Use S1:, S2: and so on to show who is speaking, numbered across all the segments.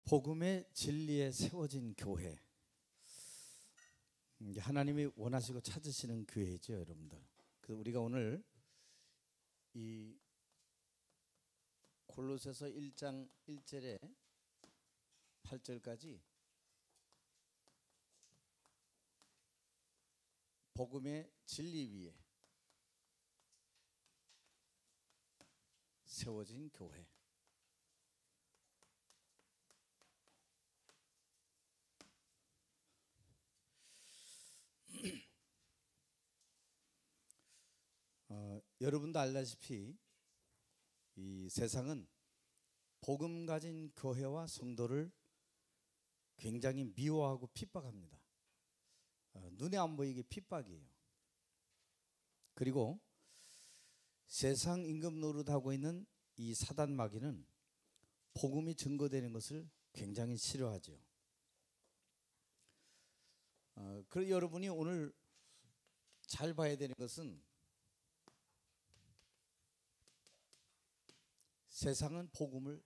S1: 복음의 진리에 세워진 교회, 하나님이 원하시고 찾으시는 교회죠, 여러분들. 그래서 우리가 오늘 이 골로새서 1장 1절에 8절까지 복음의 진리 위에 세워진 교회. 여러분도 알다시피 이 세상은 복음 가진 교회와 성도를 굉장히 미워하고 핍박합니다. 눈에 안 보이게 핍박이에요. 그리고 세상 임금 노릇하고 있는 이 사단 마귀는 복음이 증거되는 것을 굉장히 싫어하죠. 그래서 여러분이 오늘 잘 봐야 되는 것은 세상은 복음을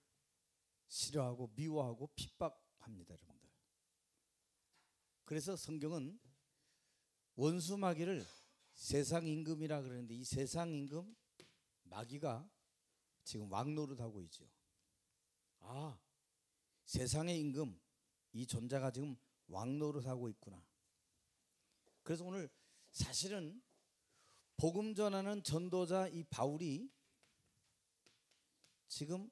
S1: 싫어하고 미워하고 핍박합니다, 여러분들. 그래서 성경은 원수 마귀를 세상 임금이라 그러는데 이 세상 임금 마귀가 지금 왕노릇하고 있죠. 세상의 임금 이 존재가 지금 왕노릇하고 있구나. 그래서 오늘 사실은 복음 전하는 전도자 이 바울이 지금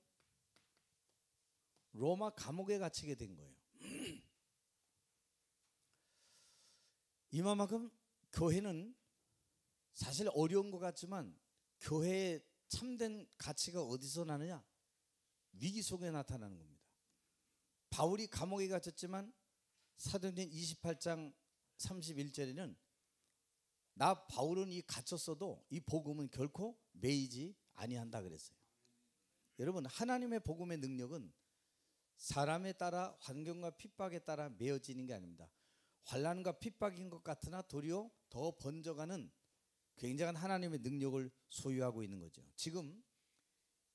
S1: 로마 감옥에 갇히게 된 거예요. 이만큼 교회는 사실 어려운 것 같지만 교회의 참된 가치가 어디서 나느냐? 위기 속에 나타나는 겁니다. 바울이 감옥에 갇혔지만 사도행전 28장 31절에는 나 바울은 이 갇혔어도 이 복음은 결코 매이지 아니한다 그랬어요. 여러분, 하나님의 복음의 능력은 사람에 따라 환경과 핍박에 따라 매어지는 게 아닙니다. 환난과 핍박인 것 같으나 도리어 더 번져가는 굉장한 하나님의 능력을 소유하고 있는 거죠. 지금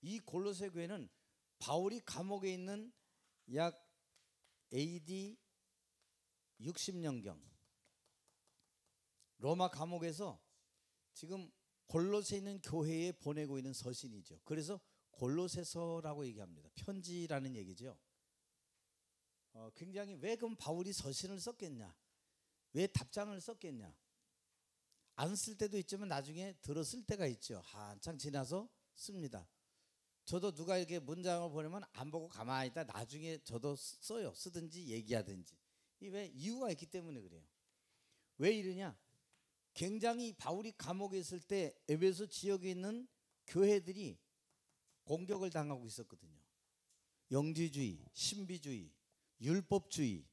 S1: 이 골로새 교회는 바울이 감옥에 있는 약 AD 60년경 로마 감옥에서 지금 골로새 있는 교회에 보내고 있는 서신이죠. 그래서 골로새서라고 얘기합니다. 편지라는 얘기죠. 굉장히 왜 그럼 바울이 서신을 썼겠냐? 왜 답장을 썼겠냐? 안 쓸 때도 있지만 나중에 들었을 때가 있죠. 한참 지나서 씁니다. 저도 누가 이렇게 문장을 보내면 안 보고 가만히 있다 나중에 저도 써요. 쓰든지 얘기하든지. 왜? 이유가 있기 때문에 그래요. 왜 이러냐? 굉장히 바울이 감옥에 있을 때 에베소 지역에 있는 교회들이 공격을 당하고 있었거든요. 영지주의, 신비주의, 율법주의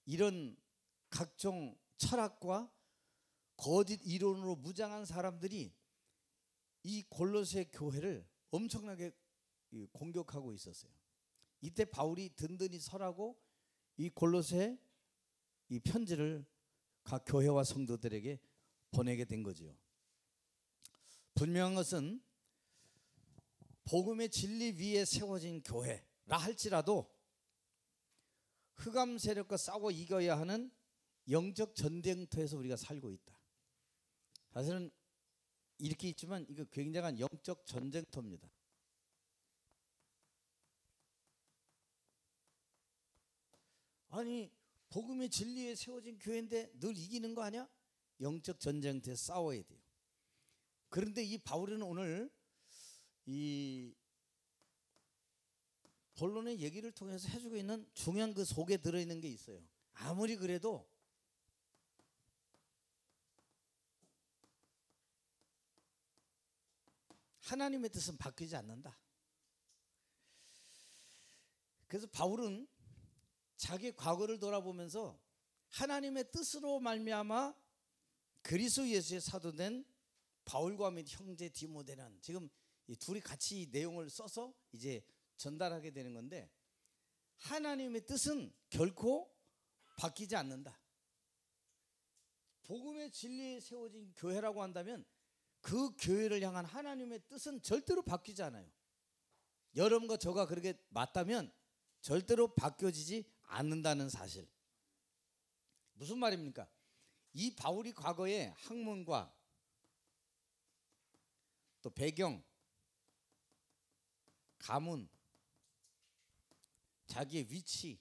S1: 이런 각종 철학과 거짓 이론으로 무장한 사람들이 이 골로새 교회를 엄청나게 공격하고 있었어요. 이때 바울이 든든히 설하고 이 골로새 이 편지를 각 교회와 성도들에게 보내게 된 거죠. 분명한 것은 복음의 진리 위에 세워진 교회라 할지라도 흑암 세력과 싸워 이겨야 하는 영적 전쟁터에서 우리가 살고 있다. 사실은 이렇게 있지만 이거 굉장한 영적 전쟁터입니다. 아니 복음의 진리에 세워진 교회인데 늘 이기는 거 아니야? 영적 전쟁터에서 싸워야 돼요. 그런데 이 바울은 오늘 이 본론의 얘기를 통해서 해주고 있는 중요한 그 속에 들어있는 게 있어요. 아무리 그래도 하나님의 뜻은 바뀌지 않는다. 그래서 바울은 자기 과거를 돌아보면서 하나님의 뜻으로 말미암아 그리스도 예수의 사도된 바울과 및 형제 디모데는 지금 이 둘이 같이 이 내용을 써서 이제 전달하게 되는 건데 하나님의 뜻은 결코 바뀌지 않는다. 복음의 진리에 세워진 교회라고 한다면 그 교회를 향한 하나님의 뜻은 절대로 바뀌지 않아요. 여러분과 저가 그렇게 맞다면 절대로 바뀌어지지 않는다는 사실. 무슨 말입니까? 이 바울이 과거의 학문과 또 배경, 가문, 자기의 위치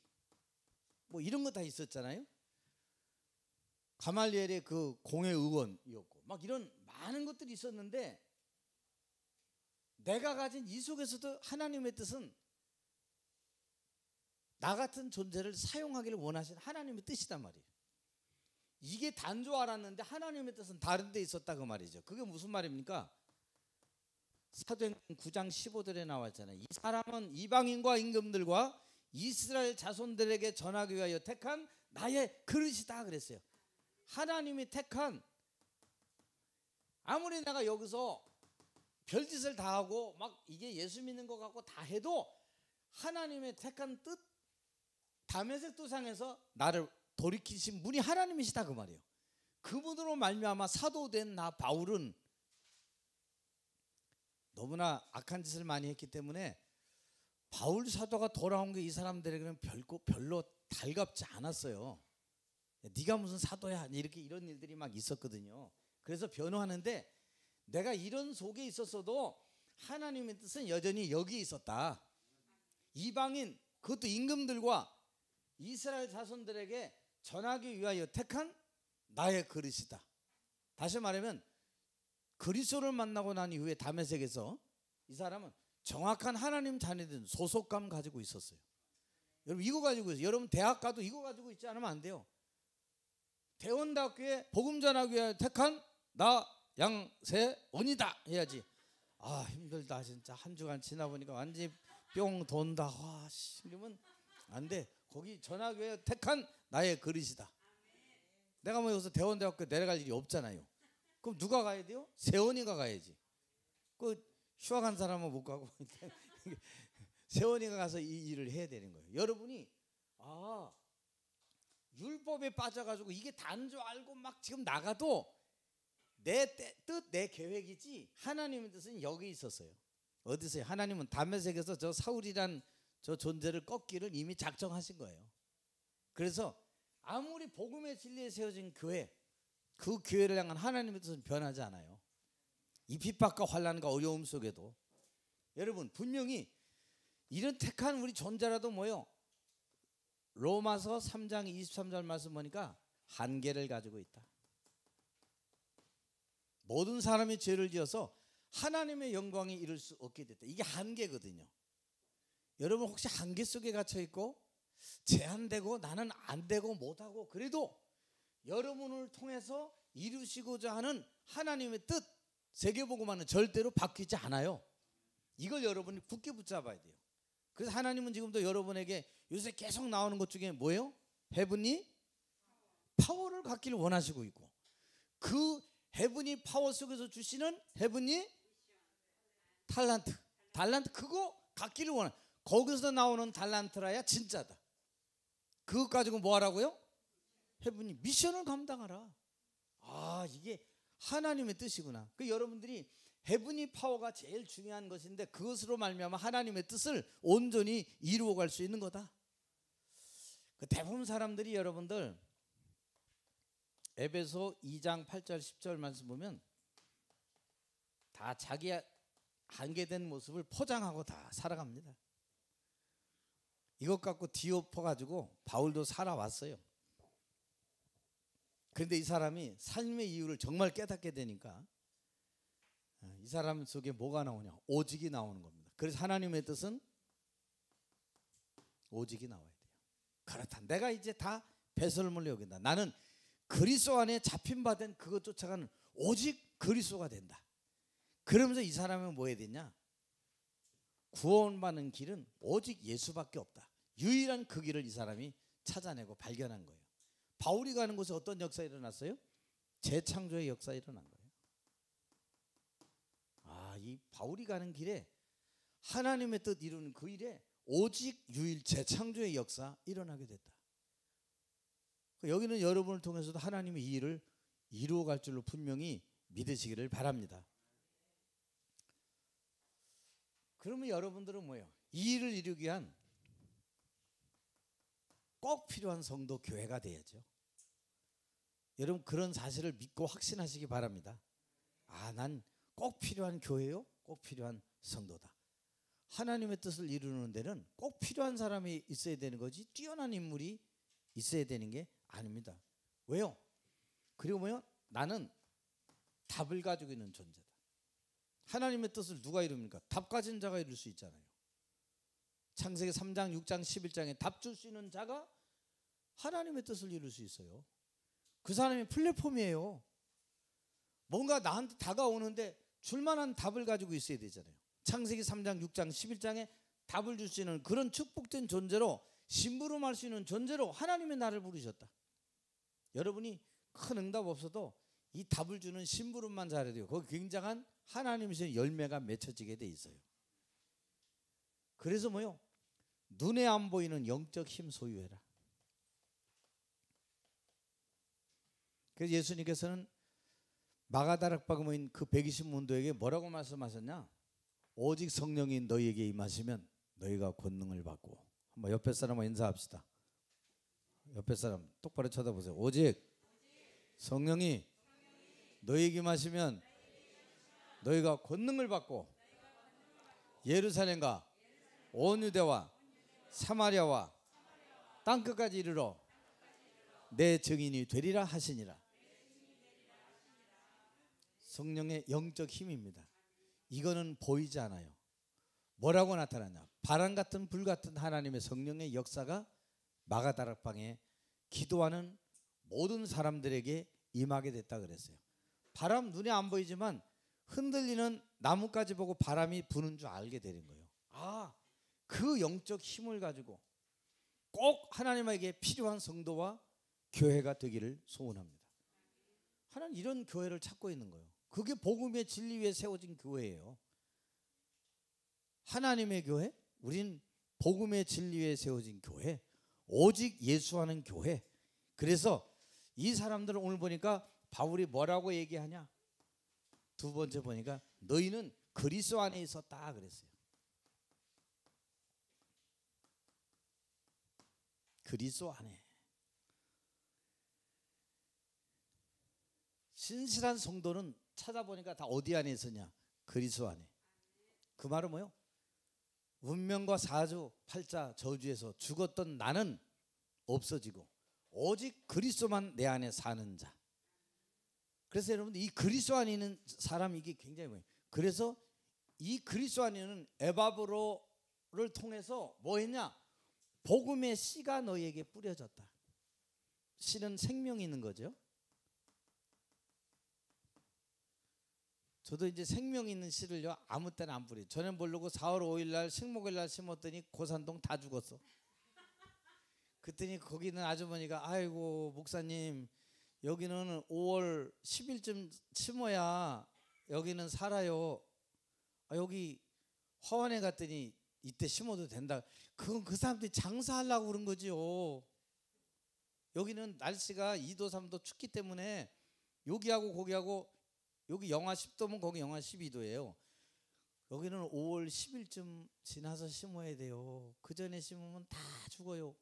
S1: 뭐 이런 거 다 있었잖아요. 가말리엘의 그 공회 의원이었고 막 이런 많은 것들이 있었는데 내가 가진 이 속에서도 하나님의 뜻은 나 같은 존재를 사용하기를 원하시는 하나님의 뜻이단 말이에요. 이게 단 줄 알았는데 하나님의 뜻은 다른 데 있었다 그 말이죠. 그게 무슨 말입니까? 사도행전 9장 15절에 나왔잖아요. 이 사람은 이방인과 임금들과 이스라엘 자손들에게 전하기 위하여 택한 나의 그릇이다 그랬어요. 하나님이 택한, 아무리 내가 여기서 별짓을 다 하고 막 이게 예수 믿는 것 같고 다 해도 하나님의 택한 뜻, 다메섹 도상에서 나를 돌이키신 분이 하나님이시다 그 말이에요. 그분으로 말미암아 사도된 나 바울은 너무나 악한 짓을 많이 했기 때문에 바울 사도가 돌아온 게 이 사람들에게는 별로 달갑지 않았어요. 네가 무슨 사도야 이렇게 이런 일들이 막 있었거든요. 그래서 변호하는데 내가 이런 속에 있었어도 하나님의 뜻은 여전히 여기 있었다. 이방인 그것도 임금들과 이스라엘 자손들에게 전하기 위하여 택한 나의 그릇이다. 다시 말하면 그리스도를 만나고 난 이후에 다메섹에서 이 사람은 정확한 하나님 자녀된 소속감 가지고 있었어요. 여러분 이거 가지고 있어요. 여러분 대학 가도 이거 가지고 있지 않으면 안 돼요. 대원대학교에 복음 전하기 위하여 택한 나 양세원이다 해야지. 아 힘들다 진짜 한 주간 지나보니까 완전히 뿅 돈다. 와 이러면 안 돼. 거기 전하기 위하여 택한 나의 그릇이다. 내가 뭐 여기서 대원대학교 내려갈 일이 없잖아요. 그럼 누가 가야 돼요? 세원이가 가야지. 그 휴학한 사람은 못 가고 세원이가 가서 이 일을 해야 되는 거예요. 여러분이 율법에 빠져가지고 이게 단 줄 알고 막 지금 나가도 내 뜻, 내 계획이지 하나님의 뜻은 여기 있었어요. 어디서요? 하나님은 다메섹에서 저 사울이란 저 존재를 꺾기를 이미 작정하신 거예요. 그래서 아무리 복음의 진리에 세워진 교회, 그 교회를 향한 하나님의 뜻은 변하지 않아요. 이 핍박과 환난과 어려움 속에도 여러분 분명히 이런 택한 우리 존재라도 뭐요? 로마서 3장 23절 말씀 보니까 한계를 가지고 있다. 모든 사람이 죄를 지어서 하나님의 영광에 이를 수 없게 됐다. 이게 한계거든요. 여러분 혹시 한계 속에 갇혀 있고 제한되고 나는 안 되고 못하고 그래도 여러분을 통해서 이루시고자 하는 하나님의 뜻, 세계복음화는 절대로 바뀌지 않아요. 이걸 여러분이 굳게 붙잡아야 돼요. 그래서 하나님은 지금도 여러분에게 요새 계속 나오는 것 중에 뭐예요? 헤븐리 파워를 갖기를 원하시고 있고 그 헤븐리 파워 속에서 주시는 헤븐리 달란트 그거 갖기를 원해. 거기서 나오는 달란트라야 진짜다. 그것 가지고 뭐 하라고요? 헤븐리 미션을 감당하라. 이게 하나님의 뜻이구나. 그 여러분들이 헤븐리 파워가 제일 중요한 것인데 그것으로 말미암아 하나님의 뜻을 온전히 이루어갈 수 있는 거다. 그 대부분 사람들이 여러분들 에베소 2장 8절 10절 말씀 보면 다 자기 한계된 모습을 포장하고 다 살아갑니다. 이것 갖고 뒤엎어가지고 바울도 살아왔어요. 그런데 이 사람이 삶의 이유를 정말 깨닫게 되니까 이 사람 속에 뭐가 나오냐? 오직이 나오는 겁니다. 그래서 하나님의 뜻은 오직이 나와야 돼요. 그렇다. 내가 이제 다 배설물로 여긴다. 나는 그리스도 안에 잡힌 바 된 그것 쫓아가는 오직 그리스도가 된다. 그러면서 이 사람은 뭐 해야 되냐? 구원받는 길은 오직 예수밖에 없다. 유일한 그 길을 이 사람이 찾아내고 발견한 거예요. 바울이 가는 곳에 어떤 역사가 일어났어요? 재창조의 역사가 일어난 거예요. 이 바울이 가는 길에 하나님의 뜻 이루는 그 일에 오직 유일 재창조의 역사 일어나게 됐다. 여기는 여러분을 통해서도 하나님의 이 일을 이루어갈 줄로 분명히 믿으시기를 바랍니다. 그러면 여러분들은 뭐예요? 이 일을 이루기 위한 꼭 필요한 성도 교회가 돼야죠. 여러분 그런 사실을 믿고 확신하시기 바랍니다. 아, 난 꼭 필요한 교회요, 꼭 필요한 성도다. 하나님의 뜻을 이루는 데는 꼭 필요한 사람이 있어야 되는 거지 뛰어난 인물이 있어야 되는 게 아닙니다. 왜요? 그리고 뭐요? 나는 답을 가지고 있는 존재다. 하나님의 뜻을 누가 이룹니까? 답 가진 자가 이룰 수 있잖아요. 창세기 3장, 6장, 11장에 답 줄 수 있는 자가 하나님의 뜻을 이룰 수 있어요. 그 사람이 플랫폼이에요. 뭔가 나한테 다가오는데 줄만한 답을 가지고 있어야 되잖아요. 창세기 3장, 6장, 11장에 답을 줄 수 있는 그런 축복된 존재로, 심부름할 수 있는 존재로 하나님이 나를 부르셨다. 여러분이 큰 응답 없어도 이 답을 주는 심부름만 잘해야 돼요. 거기 굉장한 하나님의 열매가 맺혀지게 돼 있어요. 그래서 뭐요? 눈에 안 보이는 영적 힘 소유해라. 그래서 예수님께서는 마가다락방에 모인 그 120문도에게 뭐라고 말씀하셨냐? 오직 성령이 너희에게 임하시면 너희가 권능을 받고. 한번 옆에 사람과 인사합시다. 옆에 사람 똑바로 쳐다보세요. 오직 성령이 너희에게 임하시면 너희가 권능을 받고 예루살렘과 온 유대와 사마리아와 땅끝까지 이르러 내 증인이 되리라 하시니라. 성령의 영적 힘입니다. 이거는 보이지 않아요. 뭐라고 나타나냐? 바람 같은 불 같은 하나님의 성령의 역사가 마가다락방에 기도하는 모든 사람들에게 임하게 됐다 그랬어요. 바람 눈에 안 보이지만 흔들리는 나뭇가지 보고 바람이 부는 줄 알게 되는 거예요. 아, 그 영적 힘을 가지고 꼭 하나님에게 필요한 성도와 교회가 되기를 소원합니다. 하나님 이런 교회를 찾고 있는 거예요. 그게 복음의 진리 위에 세워진 교회예요. 하나님의 교회, 우린 복음의 진리 위에 세워진 교회, 오직 예수하는 교회. 그래서 이 사람들을 오늘 보니까 바울이 뭐라고 얘기하냐? 두 번째 보니까 너희는 그리스도 안에 있었다 그랬어요. 그리스도 안에. 신실한 성도는 찾아보니까 다 어디 안에 있었냐? 그리스도 안에. 그 말은 뭐요? 운명과 사주, 팔자, 저주에서 죽었던 나는 없어지고 오직 그리스도만 내 안에 사는 자. 그래서 여러분들 이 그리스도 안에 있는 사람이 이게 굉장히 뭐예요? 그래서 이 그리스도 안에 있는 에바브로를 통해서 뭐 했냐? 복음의 씨가 너희에게 뿌려졌다. 씨는 생명이 있는 거죠. 저도 이제 생명 있는 씨를요 아무 때나 안 뿌려요. 전에 모르고 4월 5일 날 식목일 날 심었더니 고산동 다 죽었어. 그랬더니 거기는 아주머니가 아이고 목사님 여기는 5월 10일쯤 심어야 여기는 살아요. 여기 화원에 갔더니 이때 심어도 된다. 그건 그 사람들이 장사하려고 그런 거지요. 여기는 날씨가 2도 3도 춥기 때문에 여기하고 거기하고 여기 영하 10도면 거기 영하 12도예요. 여기는 5월 10일쯤 지나서 심어야 돼요. 그 전에 심으면 다 죽어요.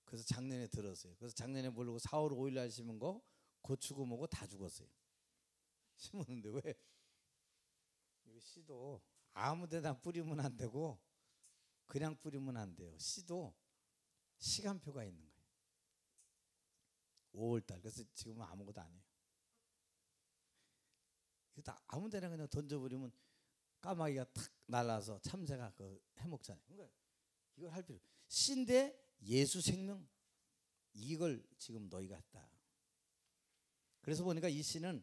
S1: 그래서 작년에 들었어요. 그래서 작년에 모르고 4월 5일 날 심은 거 고추고 뭐고 다 죽었어요. 심었는데 왜? 이 씨도 아무 데나 뿌리면 안 되고 그냥 뿌리면 안 돼요. 씨도 시간표가 있는 거예요. 5월 달. 그래서 지금은 아무것도 안 해요. 이거 다 아무 데나 그냥 던져버리면 까마귀가 탁 날아서 참새가 그 해먹잖아요. 그러니까 이걸 할 필요. 씨인데 예수 생명 이걸 지금 너희가 했다. 그래서 보니까 이 씨는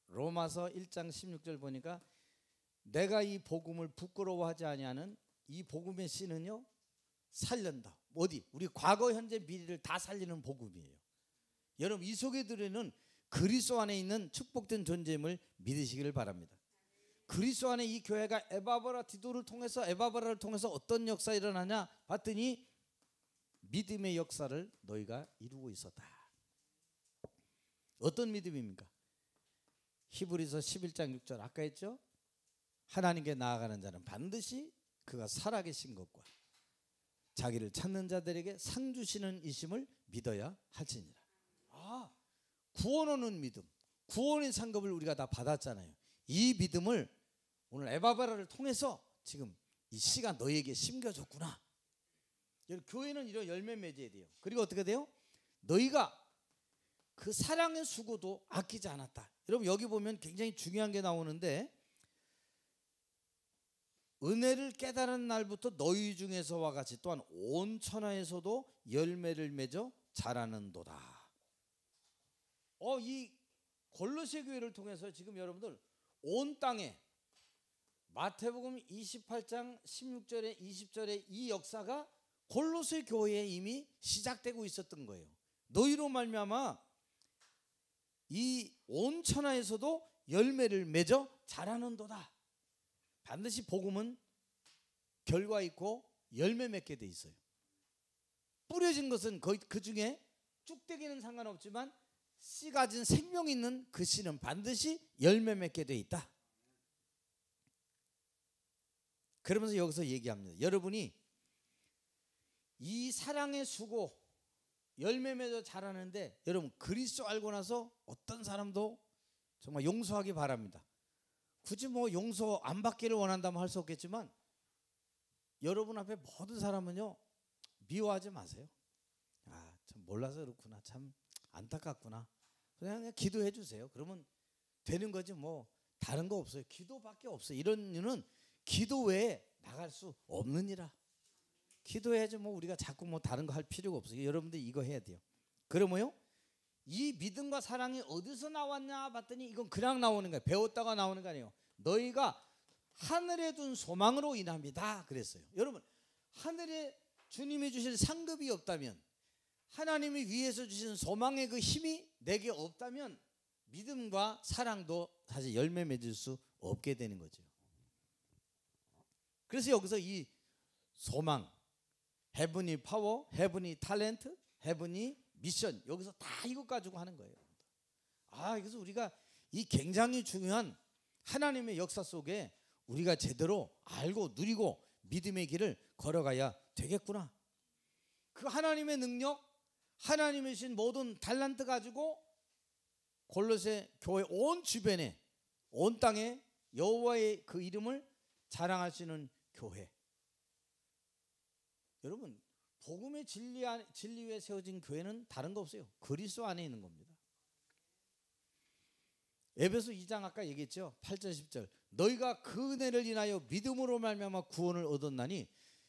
S1: 로마서 1장 16절 보니까 내가 이 복음을 부끄러워하지 아니하는 이 복음의 씨는요 살린다. 어디? 우리 과거 현재 미래를 다 살리는 복음이에요. 여러분 이 속에 들어있는 그리스도 안에 있는 축복된 존재임을 믿으시기를 바랍니다. 그리스도 안에 이 교회가 에바브라 디도를 통해서 에바브라를 통해서 어떤 역사 일어나냐 봤더니 믿음의 역사를 너희가 이루고 있었다. 어떤 믿음입니까? 히브리서 11장 6절 아까 했죠? 하나님께 나아가는 자는 반드시 그가 살아계신 것과 자기를 찾는 자들에게 상 주시는 이심을 믿어야 할지니라. 구원 오는 믿음, 구원의 상급을 우리가 다 받았잖아요. 이 믿음을 오늘 에바브라를 통해서 지금 이 씨가 너에게 심겨졌구나. 교회는 이런 열매 맺어야 돼요. 그리고 어떻게 돼요? 너희가 그 사랑의 수고도 아끼지 않았다. 여러분 여기 보면 굉장히 중요한 게 나오는데, 은혜를 깨달은 날부터 너희 중에서와 같이 또한 온 천하에서도 열매를 맺어 자라는도다. 이 골로새 교회를 통해서 지금 여러분들 온 땅에 마태복음 28장 16절에 20절에 이 역사가 골로새 교회에 이미 시작되고 있었던 거예요. 너희로 말미암아 이 온 천하에서도 열매를 맺어 자라는도다. 반드시 복음은 결과 있고 열매 맺게 돼 있어요. 뿌려진 것은 그 중에 쭉대기는 상관없지만 씨 가진 생명 있는 그 씨는 반드시 열매 맺게 돼 있다. 그러면서 여기서 얘기합니다. 여러분이 이 사랑의 수고 열매 맺어 자라는데, 여러분 그리스도 알고 나서 어떤 사람도 정말 용서하기 바랍니다. 굳이 뭐 용서 안 받기를 원한다면 할 수 없겠지만, 여러분 앞에 모든 사람은요 미워하지 마세요. 참 몰라서 그렇구나, 참 안타깝구나, 그냥 기도해 주세요. 그러면 되는 거지, 뭐 다른 거 없어요. 기도밖에 없어요. 이런 일은 기도 외에 나갈 수 없느니라. 기도해야지 뭐 우리가 자꾸 뭐 다른 거 할 필요가 없어요. 여러분들 이거 해야 돼요. 그러면요, 이 믿음과 사랑이 어디서 나왔냐 봤더니 이건 그냥 나오는 거예요. 배웠다가 나오는 거 아니에요. 너희가 하늘에 둔 소망으로 인합니다 그랬어요. 여러분, 하늘에 주님이 주실 상급이 없다면, 하나님이 위에서 주신 소망의 그 힘이 내게 없다면 믿음과 사랑도 사실 열매 맺을 수 없게 되는 거죠. 그래서 여기서 이 소망, 헤븐이 파워, 헤븐이 탤런트, 헤븐이 미션, 여기서 다 이것 가지고 하는 거예요. 그래서 우리가 이 굉장히 중요한 하나님의 역사 속에 우리가 제대로 알고 누리고 믿음의 길을 걸어가야 되겠구나. 그 하나님의 능력, 하나님의 신 모든 달란트 가지고 골로새 교회 온 주변에, 온 땅에 여호와의 그 이름을 자랑할 수 있는 교회. 여러분, 복음의 진리 위에 세워진 교회는 다른 거 없어요. 그리스도 안에 있는 겁니다. 에베소 2장 아까 얘기했죠. 8절 10절. 너희가 그 은혜를 인하여 믿음으로 말미암아 구원을 얻었나니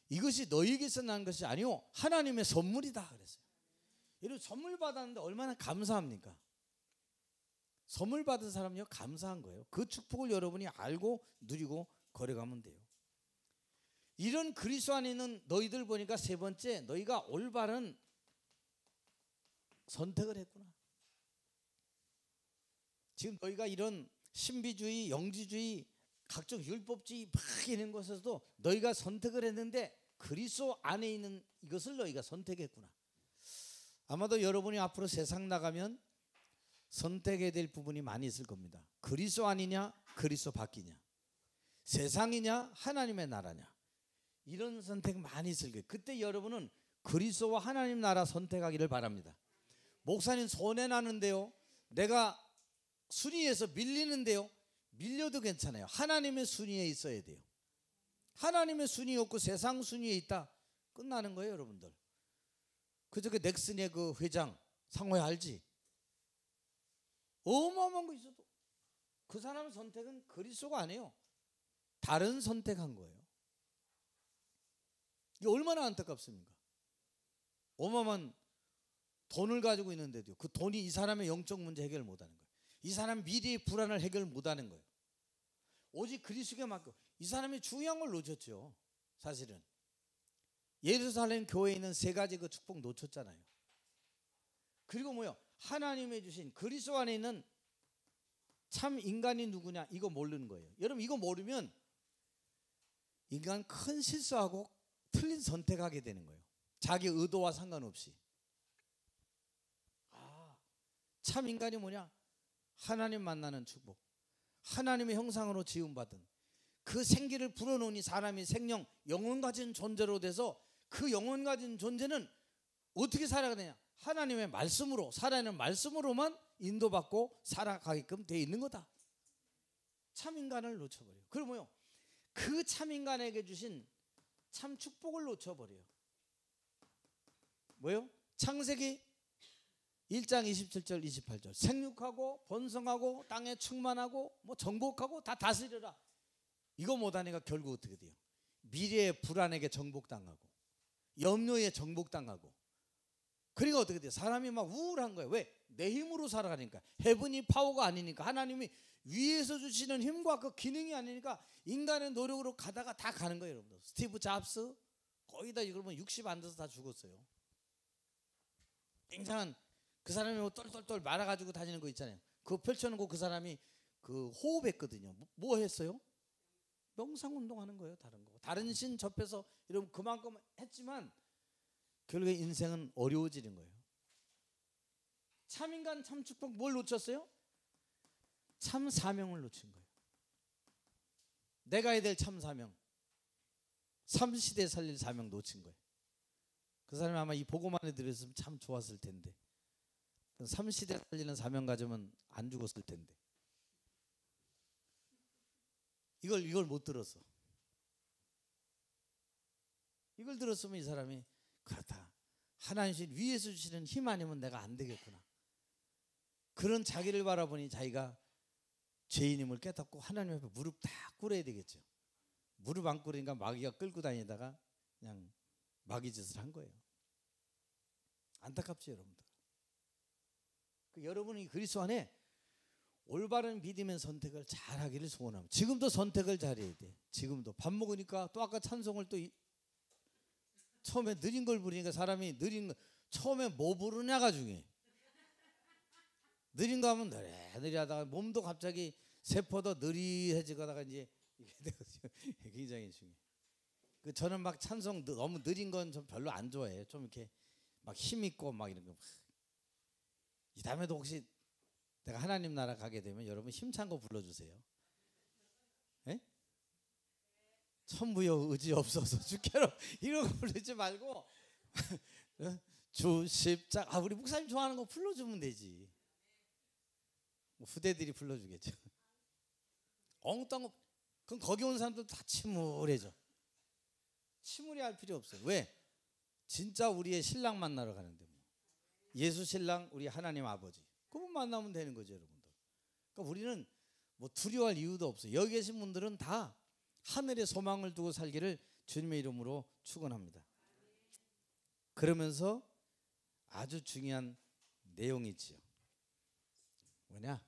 S1: 이것이 너희에게서 난 것이 아니요 하나님의 선물이다 그랬어요. 여러분, 선물 받았는데 얼마나 감사합니까? 선물 받은 사람은요 감사한 거예요. 그 축복을 여러분이 알고 누리고 걸어가면 돼요. 이런 그리스도 안에 있는 너희들 보니까 세 번째, 너희가 올바른 선택을 했구나. 지금 너희가 이런 신비주의, 영지주의, 각종 율법주의 막 이런 것에서도 너희가 선택을 했는데 그리스도 안에 있는 이것을 너희가 선택했구나. 아마도 여러분이 앞으로 세상 나가면 선택해야 될 부분이 많이 있을 겁니다. 그리스도 아니냐, 그리스도 밖이냐, 세상이냐, 하나님의 나라냐, 이런 선택 많이 있을 거예요. 그때 여러분은 그리스도와 하나님 나라 선택하기를 바랍니다. 목사님 손해 나는데요, 내가 순위에서 밀리는데요, 밀려도 괜찮아요. 하나님의 순위에 있어야 돼요. 하나님의 순위 없고 세상 순위에 있다, 끝나는 거예요. 여러분들 그저께 넥슨의 그 회장 상호야 알지? 어마어마한 거 있어도 그 사람 선택은 그리스도가 아니에요. 다른 선택한 거예요. 이게 얼마나 안타깝습니까? 어마어마한 돈을 가지고 있는데도 그 돈이 이 사람의 영적 문제 해결 못하는 거예요. 이 사람 미래의 불안을 해결 못하는 거예요. 오직 그리스도에 맡겨. 이 사람이 중요한 걸 놓쳤죠. 사실은 예루살렘 교회에 있는 세 가지 그 축복 놓쳤잖아요. 그리고 뭐요? 하나님이 주신 그리스도 안에 있는 참 인간이 누구냐, 이거 모르는 거예요. 여러분, 이거 모르면 인간 큰 실수하고 틀린 선택하게 되는 거예요. 자기 의도와 상관없이. 참 인간이 뭐냐? 하나님 만나는 축복, 하나님의 형상으로 지음받은 그 생기를 불어넣으니 사람이 생명, 영혼 가진 존재로 돼서 그 영혼 가진 존재는 어떻게 살아가느냐? 하나님의 말씀으로, 살아있는 말씀으로만 인도받고 살아가게끔 되어 있는 거다. 참인간을 놓쳐버려요. 그러면요, 그 참인간에게 주신 참 축복을 놓쳐버려요. 뭐요? 창세기 1장 27절 28절 생육하고 번성하고 땅에 충만하고 뭐 정복하고 다 다스리라. 이거 못하니까 결국 어떻게 돼요? 미래의 불안에게 정복당하고 염려에 정복당하고, 그러니까 어떻게 돼요? 사람이 막 우울한 거예요. 왜? 내 힘으로 살아가니까. 헤븐이 파워가 아니니까, 하나님이 위에서 주시는 힘과 그 기능이 아니니까 인간의 노력으로 가다가 다 가는 거예요. 여러분들, 스티브 잡스 거의 다 그러면 60 안 돼서 다 죽었어요. 굉장한 그 사람이 뭐 똘똘똘 말아가지고 다니는 거 있잖아요. 그거 펼쳐놓고 그 사람이 그 호흡했거든요. 뭐 했어요? 명상운동하는 거예요. 다른 거, 다른 신 접해서 이러면 그만큼 했지만 결국에 인생은 어려워지는 거예요. 참인간 참 축복 뭘 놓쳤어요? 참 사명을 놓친 거예요. 내가 해야 될 참 사명, 3시대 살릴 사명 놓친 거예요. 그 사람이 아마 이 복음만에 들었으면 참 좋았을 텐데, 3시대 살리는 사명 가지면 안 죽었을 텐데, 이걸 못 들었어. 이걸 들었으면 이 사람이 그렇다, 하나님 위에서 주시는 힘 아니면 내가 안 되겠구나, 그런 자기를 바라보니 자기가 죄인임을 깨닫고 하나님 앞에 무릎 딱 꿇어야 되겠죠. 무릎 안 꿇으니까 마귀가 끌고 다니다가 그냥 마귀 짓을 한 거예요. 안타깝죠, 여러분들. 여러분이 그리스도 안에 올바른 믿음의 선택을 잘 하기를 소원합니다. 지금도 선택을 잘해야 돼. 지금도 밥 먹으니까 또 아까 찬송을 또 처음에 느린 걸 부르니까 사람이 느린 거, 처음에 뭐 부르냐가 중요해. 느린 거 하면 느리 하다가 몸도 갑자기 세포도 느리해지다가 이제 이게 되거든요. 굉장히 중요해. 저는 막 찬송 너무 느린 건 좀 별로 안 좋아해요. 좀 이렇게 막 힘 있고 막 이런 거. 이 다음에도 혹시 내가 하나님 나라 가게 되면 여러분 힘찬 거 불러주세요. 예? 천부여 의지 없어서 주께로 이런 거 부르지 말고 주 십자가, 우리 목사님 좋아하는 거 불러주면 되지. 후대들이 불러주겠죠. 엉뚱한 거, 그럼 거기 온 사람들 다 침울해져. 침울해 할 필요 없어요. 왜? 진짜 우리의 신랑 만나러 가는데 뭐. 예수 신랑, 우리 하나님 아버지, 그분 만나면 되는 거죠, 여러분들. 그러니까 우리는 뭐 두려워할 이유도 없어요. 여기 계신 분들은 다 하늘에 소망을 두고 살기를 주님의 이름으로 축원합니다. 그러면서 아주 중요한 내용이 있지요. 뭐냐?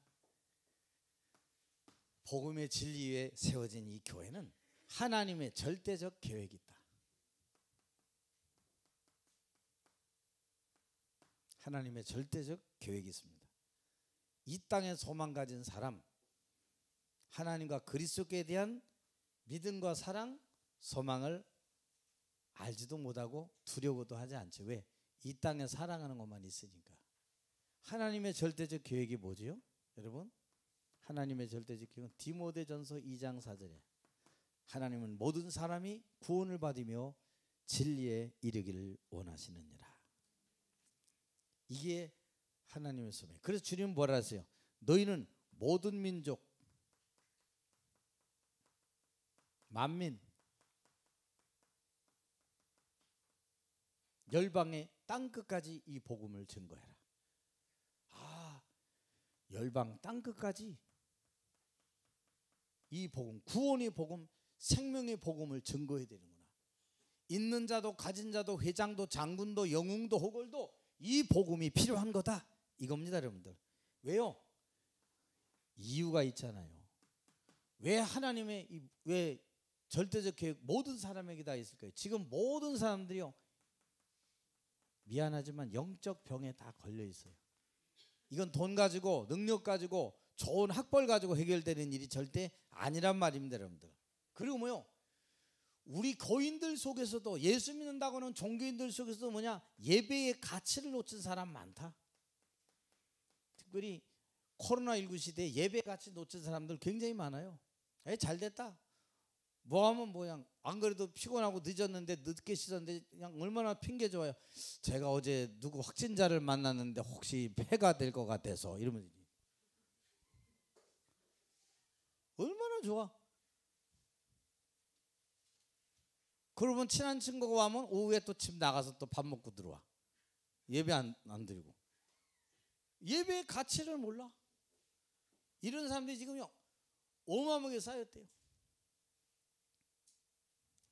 S1: 복음의 진리 위에 세워진 이 교회는 하나님의 절대적 계획이 있다. 하나님의 절대적 계획이 있습니다. 이 땅에 소망 가진 사람, 하나님과 그리스도께 대한 믿음과 사랑, 소망을 알지도 못하고 두려워도 하지 않죠. 왜? 이 땅에 사랑하는 것만 있으니까. 하나님의 절대적 계획이 뭐지요? 여러분, 하나님의 절대적 계획은 디모데전서 2장 4절에 하나님은 모든 사람이 구원을 받으며 진리에 이르기를 원하시느니라. 이게 하나님의 소명. 그래서 주님은 뭐라 하세요? 너희는 모든 민족, 만민, 열방의 땅끝까지 이 복음을 증거해라. 아, 열방 땅끝까지 이 복음, 구원의 복음, 생명의 복음을 증거해야 되는구나. 있는 자도 가진 자도 회장도 장군도 영웅도 호걸도 이 복음이 필요한 거다, 이겁니다, 여러분들. 왜요? 이유가 있잖아요. 왜 하나님의 왜 절대적 계획 모든 사람에게 다 있을까요? 지금 모든 사람들이요, 미안하지만 영적 병에 다 걸려 있어요. 이건 돈 가지고 능력 가지고 좋은 학벌 가지고 해결되는 일이 절대 아니란 말입니다, 여러분들. 그리고 뭐요? 우리 거인들 속에서도, 예수 믿는다고는 종교인들 속에서도 뭐냐, 예배의 가치를 놓친 사람 많다. 특별히 코로나19 시대에 예배 가치 놓친 사람들 굉장히 많아요. 잘 됐다, 뭐 하면 뭐야. 안 그래도 피곤하고 늦었는데 늦게 씻었는데 그냥 얼마나 핑계 좋아요. 제가 어제 누구 확진자를 만났는데 혹시 폐가 될 것 같아서 이러면 얼마나 좋아. 그러면 친한 친구가 와면 오후에 또 집 나가서 또 밥 먹고 들어와. 예배 안 드리고. 예배의 가치를 몰라. 이런 사람들이 지금요 어마어마하게 쌓였대요.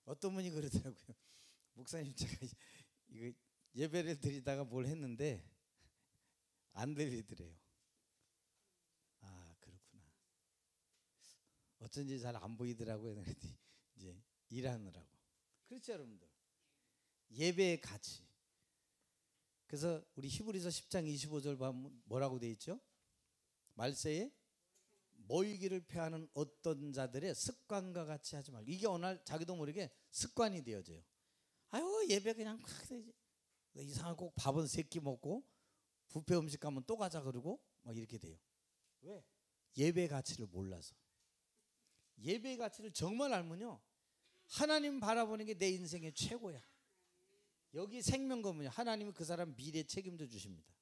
S1: 어떤 분이 그러더라고요. 목사님 제가 이거 예배를 드리다가 뭘 했는데 안 들리더래요. 아 그렇구나. 어쩐지 잘 안 보이더라고요. 그랬더니 이제 일하느라고. 그렇죠 여러분들. 예배의 가치. 그래서 우리 히브리서 10장 25절 보면 뭐라고 돼 있죠? 말세에 모이기를 패하는 어떤 자들의 습관과 같이 하지 말고. 이게 어느 날 자기도 모르게 습관이 되어져요. 아유 예배 그냥 이상하게 꼭 밥은 3끼 먹고 뷔페 음식 가면 또 가자 그러고 막 이렇게 돼요. 왜? 예배 가치를 몰라서. 예배 가치를 정말 알면요 하나님 바라보는 게 내 인생의 최고야. 여기 생명거문이야. 하나님은 그 사람 미래 책임져 주십니다.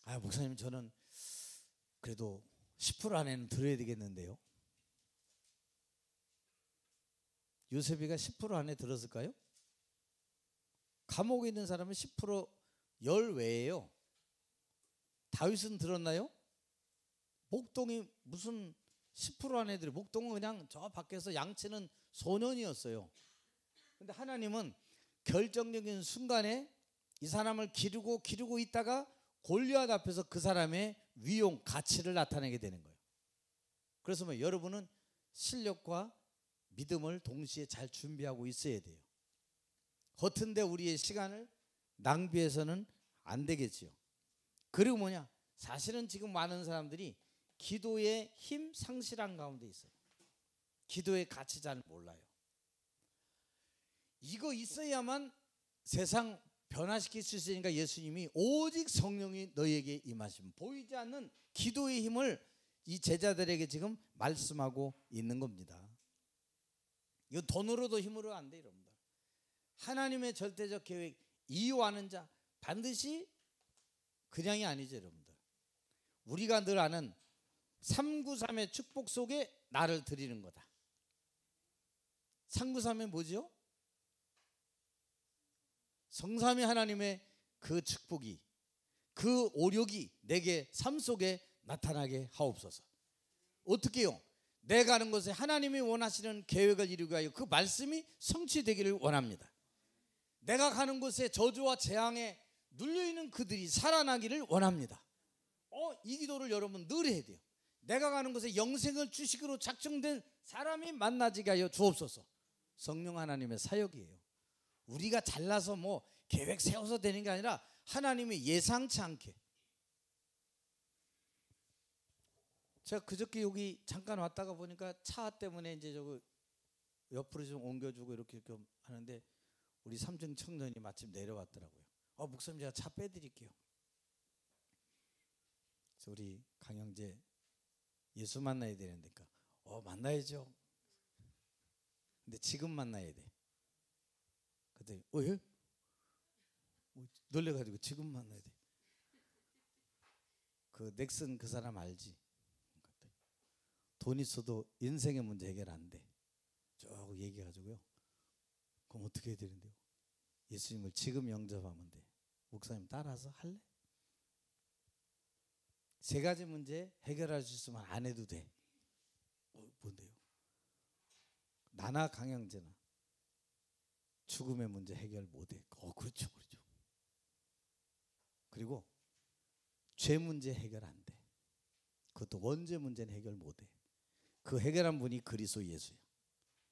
S1: 아 목사님 저는 그래도 10% 안에는 들어야 되겠는데요. 요셉이가 10% 안에 들었을까요? 감옥에 있는 사람은 10% 열외예요. 다윗은 들었나요? 목동이 무슨 10% 안에 들어. 목동은 그냥 저 밖에서 양치는 소년이었어요. 근데 하나님은 결정적인 순간에 이 사람을 기르고 있다가 골리앗 앞에서 그 사람의 위용 가치를 나타내게 되는 거예요. 그래서 뭐 여러분은 실력과 믿음을 동시에 잘 준비하고 있어야 돼요. 허튼데 우리의 시간을 낭비해서는 안 되겠지요. 그리고 뭐냐? 사실은 지금 많은 사람들이 기도의 힘 상실한 가운데 있어요. 기도의 가치 잘 몰라요. 이거 있어야만 세상 변화시킬 수 있으니까 예수님이 오직 성령이 너희에게 임하시면 보이지 않는 기도의 힘을 이 제자들에게 지금 말씀하고 있는 겁니다. 이거 돈으로도 힘으로 안 돼 여러분들. 하나님의 절대적 계획 이유하는 자 반드시 그냥이 아니죠 여러분들. 우리가 늘 아는 393의 축복 속에 나를 드리는 거다. 393의 뭐죠? 성삼위 하나님의 그 축복이 그 오력이 내게 삶 속에 나타나게 하옵소서. 어떻게요? 내가 가는 곳에 하나님이 원하시는 계획을 이루기 위하여 그 말씀이 성취되기를 원합니다. 내가 가는 곳에 저주와 재앙에 눌려있는 그들이 살아나기를 원합니다. 이 기도를 여러분 늘 해야 돼요. 내가 가는 곳에 영생을 주식으로 작정된 사람이 만나지게 하여 주옵소서. 성령 하나님의 사역이에요. 우리가 잘나서 뭐 계획 세워서 되는 게 아니라 하나님이 예상치 않게. 제가 그저께 여기 잠깐 왔다가 보니까 차 때문에 이제 저거 옆으로 좀 옮겨주고 이렇게 하는데 우리 3층 청년이 마침 내려왔더라고요. 목사님 제가 차 빼드릴게요. 그래서 우리 강영재 예수 만나야 되는데니까 만나야죠. 근데 지금 만나야 돼. 그랬더니 예? 놀래가지고 지금 만나야 돼. 그 넥슨 그 사람 알지? 돈 있어도 인생의 문제 해결 안 돼. 쭉 얘기해가지고요. 그럼 어떻게 해야 되는데요? 예수님을 지금 영접하면 돼. 목사님 따라서 할래? 3가지 문제 해결할 수 있으면 안 해도 돼. 뭔데요? 나나 강영재나 죽음의 문제 해결 못해. 그렇죠. 그리고 죄 문제 해결 안 돼. 그것도 원죄 문제는 해결 못해. 그 해결한 분이 그리스도 예수예요.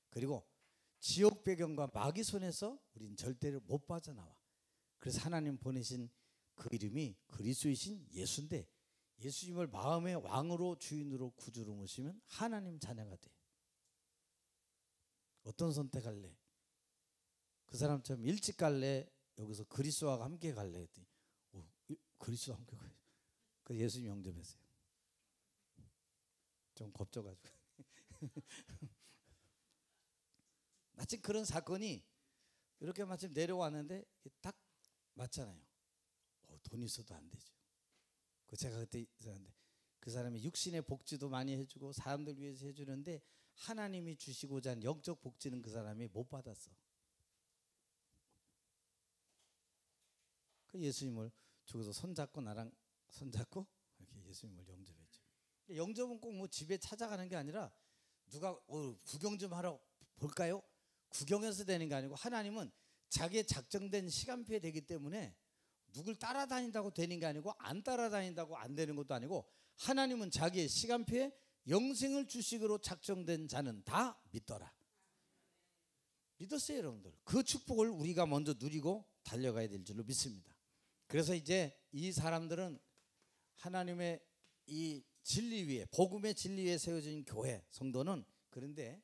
S1: 그리고 지옥 배경과 마귀 손에서 우린 절대로 못 빠져나와. 그래서 하나님 보내신 그 이름이 그리스도이신 예수인데 예수님을 마음의 왕으로 주인으로 구주로 모시면 하나님 자녀가 돼. 어떤 선택할래? 그 사람처럼 일찍 갈래? 여기서 그리스도와 함께 갈래? 했더니 그리스도와 함께 가야지. 그래서 예수님 영접했어요. 좀 겁져가지고 마침 그런 사건이 이렇게 마침 내려왔는데 딱 맞잖아요. 돈 있어도 안 되죠. 제가 그때 있었는데 그 사람이 육신의 복지도 많이 해주고 사람들 위해서 해주는데 하나님이 주시고자 하는 영적 복지는 그 사람이 못 받았어. 그 예수님을 저기서 손잡고 나랑 손잡고 이렇게 예수님을 영접했죠. 영접은 꼭 뭐 집에 찾아가는 게 아니라 누가 구경 좀 하러 볼까요? 구경해서 되는 게 아니고 하나님은 자기의 작정된 시간표에 되기 때문에 누굴 따라다닌다고 되는 게 아니고 안 따라다닌다고 안 되는 것도 아니고 하나님은 자기의 시간표에 영생을 주식으로 작정된 자는 다 믿더라. 믿었어요, 여러분들. 그 축복을 우리가 먼저 누리고 달려가야 될 줄로 믿습니다. 그래서 이제 이 사람들은 하나님의 이 진리 위에, 복음의 진리 위에 세워진 교회 성도는, 그런데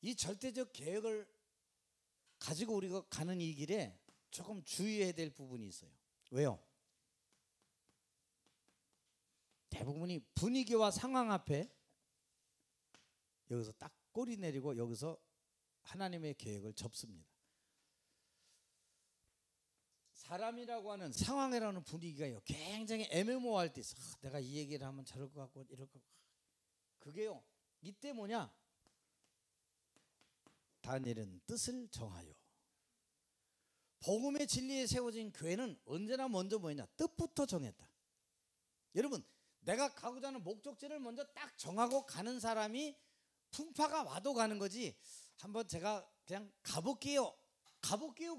S1: 이 절대적 계획을 가지고 우리가 가는 이 길에 조금 주의해야 될 부분이 있어요. 왜요? 대부분이 분위기와 상황 앞에 여기서 딱 꼬리 내리고 여기서 하나님의 계획을 접습니다. 사람이라고 하는, 상황이라는 분위기가요 굉장히 애매모호할 때 있어. 내가 이 얘기를 하면 저럴 것 같고 이럴 것 같고. 그게요, 이때 뭐냐, 다니엘은 뜻을 정하여. 복음의 진리에 세워진 교회는 언제나 먼저 뭐냐, 뜻부터 정했다. 여러분, 내가 가고자 하는 목적지를 먼저 딱 정하고 가는 사람이 풍파가 와도 가는 거지, 한번 제가 그냥 가볼게요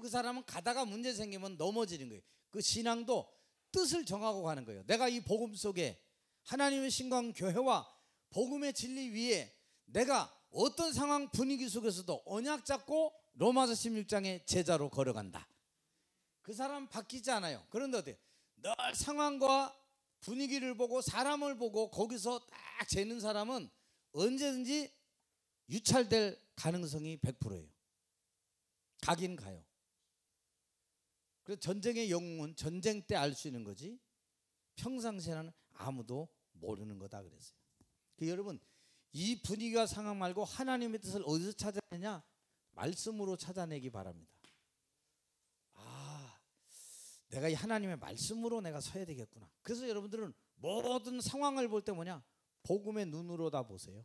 S1: 그 사람은 가다가 문제 생기면 넘어지는 거예요. 그 신앙도 뜻을 정하고 가는 거예요. 내가 이 복음 속에 하나님의 신광 교회와 복음의 진리 위에 내가 어떤 상황 분위기 속에서도 언약 잡고 로마서 16장의 제자로 걸어간다. 그 사람 바뀌지 않아요. 그런데 어때요? 늘 상황과 분위기를 보고 사람을 보고 거기서 딱 재는 사람은 언제든지 유찰될 가능성이 100%예요. 가긴 가요. 그래서 전쟁의 영웅은 전쟁 때 알 수 있는 거지 평상시에는 아무도 모르는 거다 그랬어요. 여러분, 이 분위기와 상황 말고 하나님의 뜻을 어디서 찾아내냐? 말씀으로 찾아내기 바랍니다. 내가 이 하나님의 말씀으로 내가 서야 되겠구나. 그래서 여러분들은 모든 상황을 볼 때 뭐냐? 복음의 눈으로 다 보세요.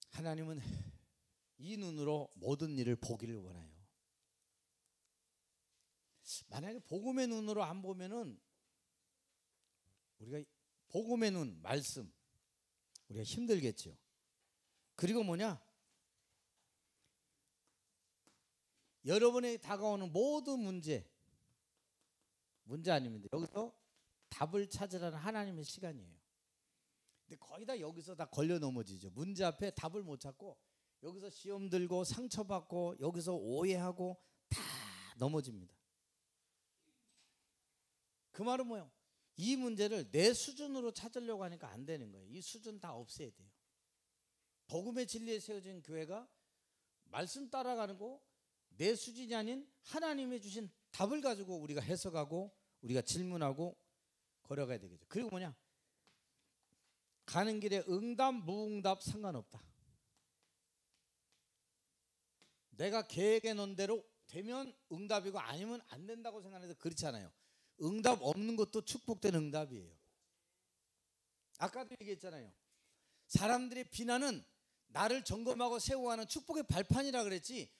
S1: 하나님은 이 눈으로 모든 일을 보기를 원해요. 만약에 복음의 눈으로 안 보면은 우리가 복음의 눈, 말씀, 우리가 힘들겠죠. 그리고 뭐냐? 여러분에게 다가오는 모든 문제 아닙니다. 여기서 답을 찾으라는 하나님의 시간이에요. 근데 거의 다 여기서 다 걸려 넘어지죠. 문제 앞에 답을 못 찾고 여기서 시험 들고 상처받고 여기서 오해하고 다 넘어집니다. 그 말은 뭐예요? 이 문제를 내 수준으로 찾으려고 하니까 안 되는 거예요. 이 수준 다 없애야 돼요. 복음의 진리에 세워진 교회가 말씀 따라가는 거, 내 수준이 아닌 하나님이 주신 답을 가지고 우리가 해석하고 우리가 질문하고 걸어가야 되겠죠. 그리고 뭐냐? 가는 길에 응답 무응답 상관없다. 내가 계획해 놓은 대로 되면 응답이고 아니면 안 된다고 생각해서 그렇지 않아요. 응답 없는 것도 축복된 응답이에요. 아까도 얘기했잖아요. 사람들의 비난은 나를 점검하고 세워가는 축복의 발판이라 그랬지,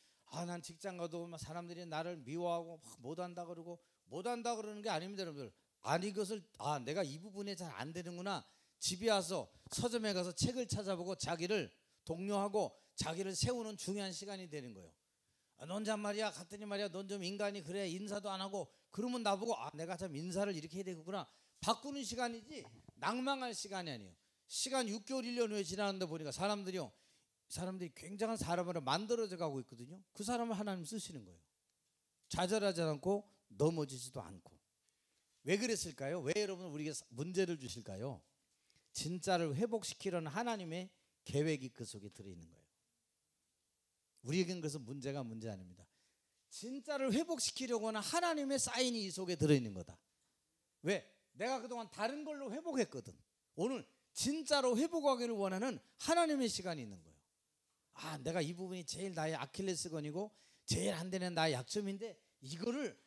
S1: 난 직장 가도 사람들이 나를 미워하고 못한다 그러는 게 아닙니다, 여러분들. 이것을 내가 이 부분에 잘 안 되는구나. 집에 와서 서점에 가서 책을 찾아보고 자기를 독려하고 자기를 세우는 중요한 시간이 되는 거예요. 넌 참 말이야, 갔더니 말이야, 넌 좀 인간이 그래, 인사도 안 하고. 그러면 나보고 내가 참 인사를 이렇게 해야 되겠구나. 바꾸는 시간이지 낭망할 시간이 아니에요. 시간 6개월 1년 후에 지나는데 보니까 사람들이 굉장한 사람으로 만들어져 가고 있거든요. 그 사람을 하나님 쓰시는 거예요. 좌절하지 않고 넘어지지도 않고. 왜 그랬을까요? 왜 여러분 우리에게 문제를 주실까요? 진짜를 회복시키려는 하나님의 계획이 그 속에 들어있는 거예요. 우리에겐 그래서 문제가 문제 아닙니다. 진짜를 회복시키려고 하는 하나님의 사인이 이 속에 들어있는 거다. 왜? 내가 그동안 다른 걸로 회복했거든. 오늘 진짜로 회복하기를 원하는 하나님의 시간이 있는 거예요. 아, 내가 이 부분이 제일 나의 아킬레스건이고 제일 안 되는 나의 약점인데 이거를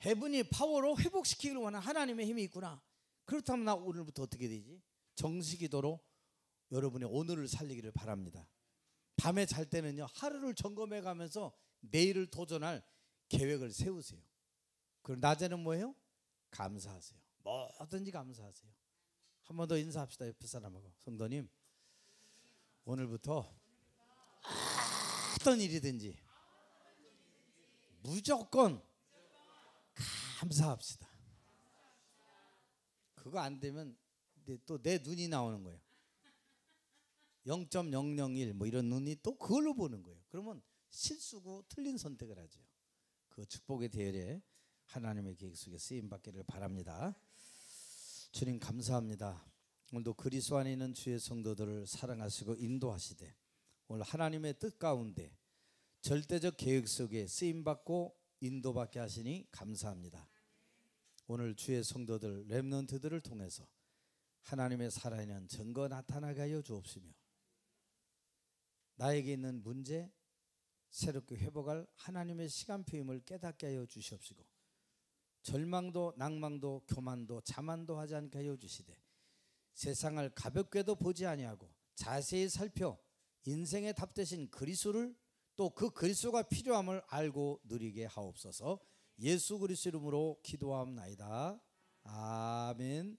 S1: 헤븐이 파워로 회복시키기를 원하는 하나님의 힘이 있구나. 그렇다면 나 오늘부터 어떻게 되지? 정식기도로 여러분의 오늘을 살리기를 바랍니다. 밤에 잘 때는요, 하루를 점검해 가면서 내일을 도전할 계획을 세우세요. 그리고 낮에는 뭐예요? 감사하세요. 뭐든지 감사하세요. 한 번 더 인사합시다. 옆에 사람하고. 성도님, 오늘부터 어떤 일이든지 무조건 감사합시다. 그거 안 되면 또 내 눈이 나오는 거예요. 0.001 뭐 이런 눈이 또 그걸로 보는 거예요. 그러면 실수고 틀린 선택을 하죠. 그 축복의 대열에 하나님의 계획 속에 쓰임 받기를 바랍니다. 주님 감사합니다. 오늘도 그리스도 안에 있는 주의 성도들을 사랑하시고 인도하시되 오늘 하나님의 뜻 가운데 절대적 계획 속에 쓰임 받고 인도받게 하시니 감사합니다. 오늘 주의 성도들 렘넌트들을 통해서 하나님의 살아있는 증거 나타나게 하여 주옵시며 나에게 있는 문제 새롭게 회복할 하나님의 시간표임을 깨닫게 하여 주시옵시고 절망도 낭망도 교만도 자만도 하지 않게 하여 주시되 세상을 가볍게도 보지 아니하고 자세히 살펴 인생의 답 되신 그리스도를 또 그 그리스도가 필요함을 알고 누리게 하옵소서. 예수 그리스도 이름으로 기도하옵나이다. 아멘.